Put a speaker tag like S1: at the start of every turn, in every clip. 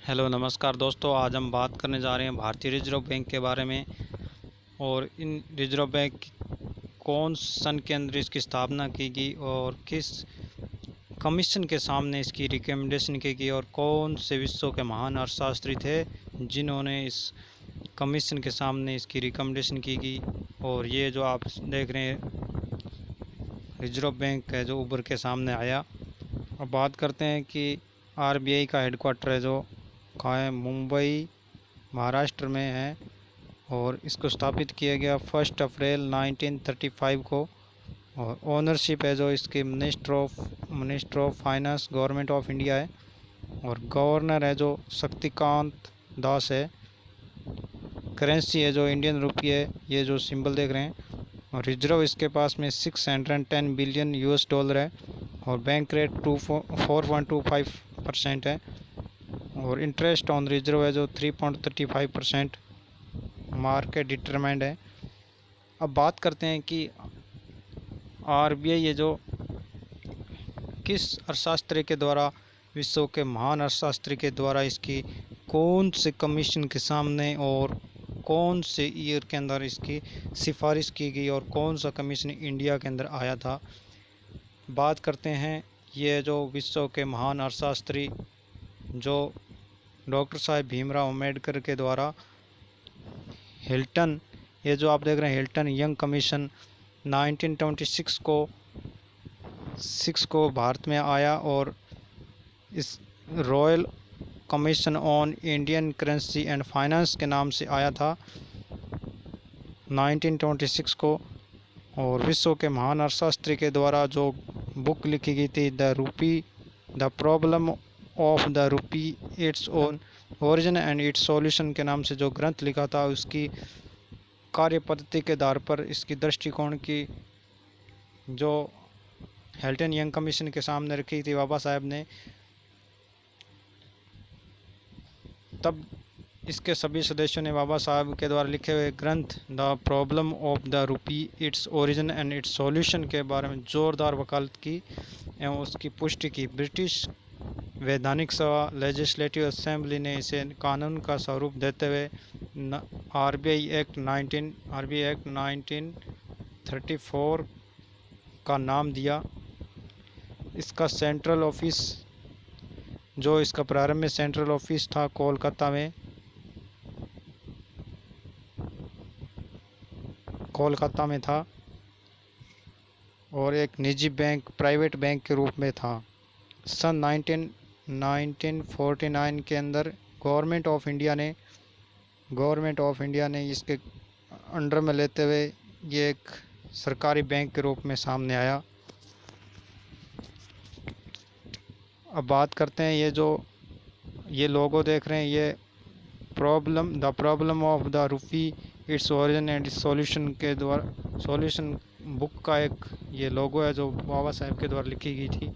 S1: Hello नमस्कार दोस्तों, आज हम बात करने जा रहे हैं भारतीय रिजर्व बैंक के बारे में। और इन रिजर्व बैंक कौन सन के अंदर इसकी स्थापना की गई और किस कमीशन के सामने इसकी रिकमेंडेशन की गई और कौन से विश्व के महान अर्थशास्त्री थे जिन्होंने इस कमीशन के सामने इसकी रिकमेंडेशन की गई। और ये जो आप देख रहे हैं रिजर्व बैंक है जो उभर के सामने आया। अब बात करते हैं कि आरबीआई का हेडक्वार्टर है जो कहाँ है, मुंबई महाराष्ट्र में है। और इसको स्थापित किया गया 1 अप्रैल 1935 को। और ओनरशिप है जो इसकी minister of finance government of India है। और गवर्नर है जो शक्तिकांत दास है। करेंसी है जो इंडियन रुपी है, ये जो सिंबल देख रहे हैं। और रिजर्व इसके पास में 610 बिलियन यूएस डॉलर है। और बैंक रेट 4.25% है। और इंटरेस्ट ऑन रिजर्व है जो 3.35% मार्केट डिटरमाइंड है। अब बात करते हैं कि आरबीआई ये जो किस अर्थशास्त्री के द्वारा, विश्व के महान अर्थशास्त्री के द्वारा इसकी कौन से कमीशन के सामने और कौन से ईयर के अंदर इसकी सिफारिश की गई और कौन सा कमीशन इंडिया के अंदर आया था। बात करते हैं ये जो विश्व के महान अर्थशास्त्री जो डॉक्टर साहब भीमराव अम्बेडकर के द्वारा हिल्टन, ये जो आप देख रहे हैं हिल्टन यंग कमीशन 1926 को भारत में आया। और इस royal commission on Indian currency and finance के नाम से आया था 1926 को। और विश्व के महान अर्थशास्त्री के द्वारा जो बुक लिखी गई थी the problem of the rupee, its own origin and it's solution के नाम से जो ग्रंथ लिखा था, उसकी कार्य पद्धति के आधार पर इसकी दृष्टिकोण की जो हिल्टन यंग कमीशन के सामने रखी थी बाबा साहब ने, तब इसके सभी सदस्यों ने बाबा साहब के द्वारा लिखे हुए ग्रंथ the problem of the rupee, its origin and it's solution के बारे में जोरदार वकालत की एवं उसकी पुष्टि की। ब्रिटिश वैधानिक सभा लेजिस्लेटिव असेंबली ने इसे कानून का स्वरूप देते हुए आरबीआई एक्ट 1934 का नाम दिया। इसका सेंट्रल ऑफिस, जो इसका प्रारंभ में सेंट्रल ऑफिस था कोलकाता में था और एक निजी बैंक, प्राइवेट बैंक के रूप में था। सन 1949 के अंदर गवर्नमेंट ऑफ इंडिया ने इसके अंडर में लेते हुए ये एक सरकारी बैंक के रूप में सामने आया। अब बात करते हैं ये लोगो देख रहे हैं, ये the problem of the rupee, its origin and it's solution के द्वारा सॉल्यूशन बुक का एक ये लोगो है जो बाबा साहब के द्वारा लिखी गई थी।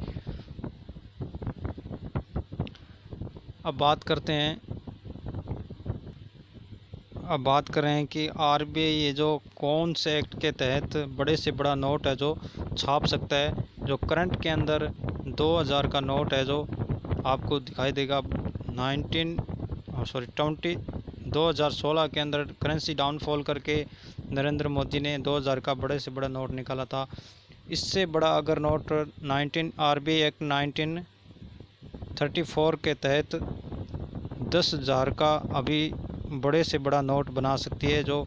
S1: अब बात कर रहे हैं कि आरबीआई ये जो कौन से एक्ट के तहत बड़े से बड़ा नोट है जो छाप सकता है। जो करंट के अंदर 2000 का नोट है जो आपको दिखाई देगा 2016 के अंदर करेंसी डाउनफॉल करके नरेंद्र मोदी ने 2000 का बड़े से बड़ा नोट निकाला था। इससे बड़ा अगर नोट आरबीआई एक्ट 1934 के तहत 10,000 का अभी बड़े से बड़ा नोट बना सकती है जो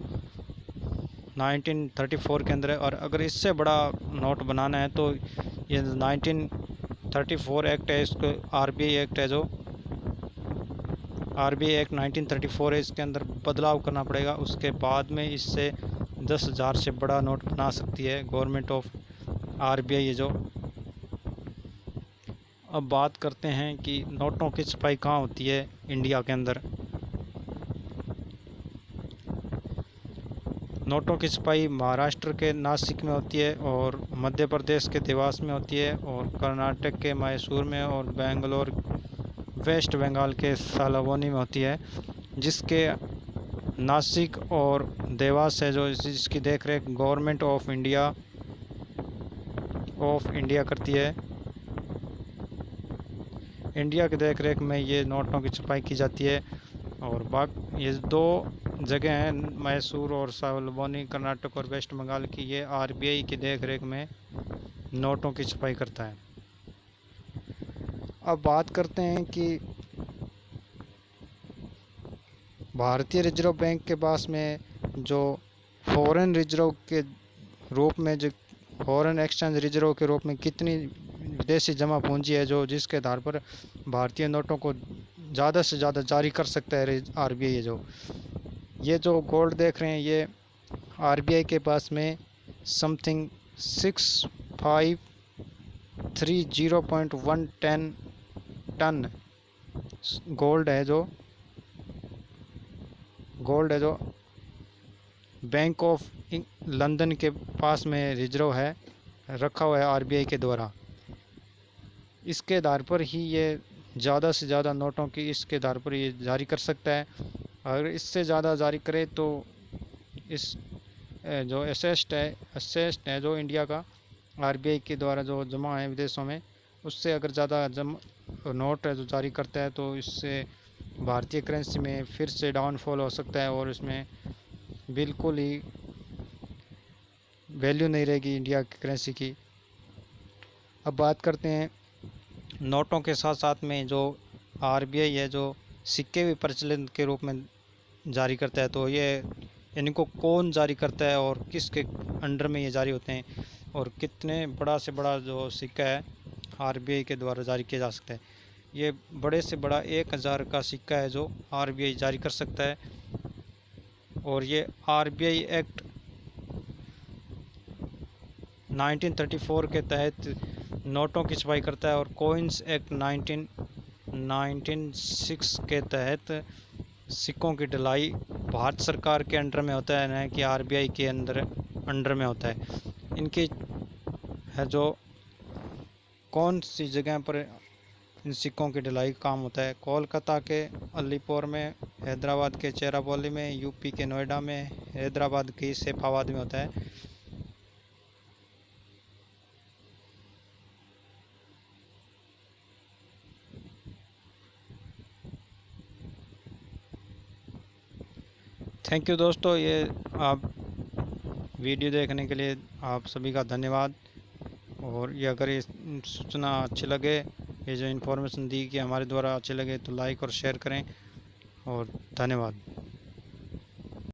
S1: 1934 के अंदर है। और अगर इससे बड़ा नोट बनाना है तो ये 1934 एक्ट है, इसको आरबीआई एक्ट है जो आरबीआई एक्ट 1934 है, इसके अंदर बदलाव करना पड़ेगा। उसके बाद में इससे 10,000 से बड़ा नोट बना सकती है गवर्नमेंट ऑफ आरबीआई ये जो। अब बात करते हैं कि नोटों की छपाई कहाँ होती है इंडिया के अंदर। नोटों की छपाई महाराष्ट्र के नासिक में होती है और मध्य प्रदेश के देवास में होती है और कर्नाटक के मैसूर में और बेंगलोर, वेस्ट बंगाल के सालावनी में होती है। जिसके नासिक और देवास है जो जिसकी देखरेख गवर्नमेंट ऑफ इंडिया करती है। इंडिया की देख रेख में ये नोटों की छपाई की जाती है। और बाकी ये दो जगह हैं, मैसूर और सावलबोनी कर्नाटक और वेस्ट बंगाल की, ये आरबीआई की देख रेख में नोटों की छपाई करता है। अब बात करते हैं कि भारतीय रिजर्व बैंक के पास में जो फॉरेन रिजर्व के रूप में, जो फॉरेन एक्सचेंज रिजर्व के रूप में कितनी विदेशी जमा पूंजी है, जो जिसके आधार पर भारतीय नोटों को ज़्यादा से ज़्यादा जारी कर सकता है आरबीआई। ये जो गोल्ड देख रहे हैं, ये आरबीआई के पास में समथिंग 6530.110 टन गोल्ड है, जो बैंक ऑफ लंदन के पास में रिजर्व है, रखा हुआ है आरबीआई के द्वारा। इसके आधार पर ही ये ज़्यादा से ज़्यादा नोटों की इसके आधार पर ये जारी कर सकता है। अगर इससे ज़्यादा जारी करे तो इस जो एसेट है जो इंडिया का आरबीआई के द्वारा जो जमा है विदेशों में, उससे अगर ज़्यादा नोट है जो जारी करता है तो इससे भारतीय करेंसी में फिर से डाउनफॉल हो सकता है और इसमें बिल्कुल ही वैल्यू नहीं रहेगी इंडिया की करेंसी की। अब बात करते हैं नोटों के साथ साथ में जो आरबीआई है जो सिक्के भी प्रचलित के रूप में जारी करता है, तो ये इनको कौन जारी करता है और किसके अंडर में ये जारी होते हैं, और कितने बड़ा से बड़ा जो सिक्का है आरबीआई के द्वारा जारी किया जा सकता है। ये बड़े से बड़ा 1000 का सिक्का है जो आरबीआई जारी कर सकता है। और ये आरबीआई एक्ट 1934 के तहत नोटों की छपाई करता है, और कॉइन्स एक्ट 1996 के तहत सिक्कों की ढलाई भारत सरकार के अंडर में होता है, न कि आरबीआई के अंडर में होता है। इनकी है जो कौन सी जगह पर इन सिक्कों की ढलाई काम होता है, कोलकाता के अलीपुर में, हैदराबाद के चेराबौली में, यूपी के नोएडा में, हैदराबाद की सैफाबाद में होता है। थैंक यू दोस्तों, ये आप वीडियो देखने के लिए आप सभी का धन्यवाद। और ये अगर ये सूचना अच्छी लगे, ये जो इन्फॉर्मेशन दी कि हमारे द्वारा अच्छी लगे, तो लाइक और शेयर करें, और धन्यवाद।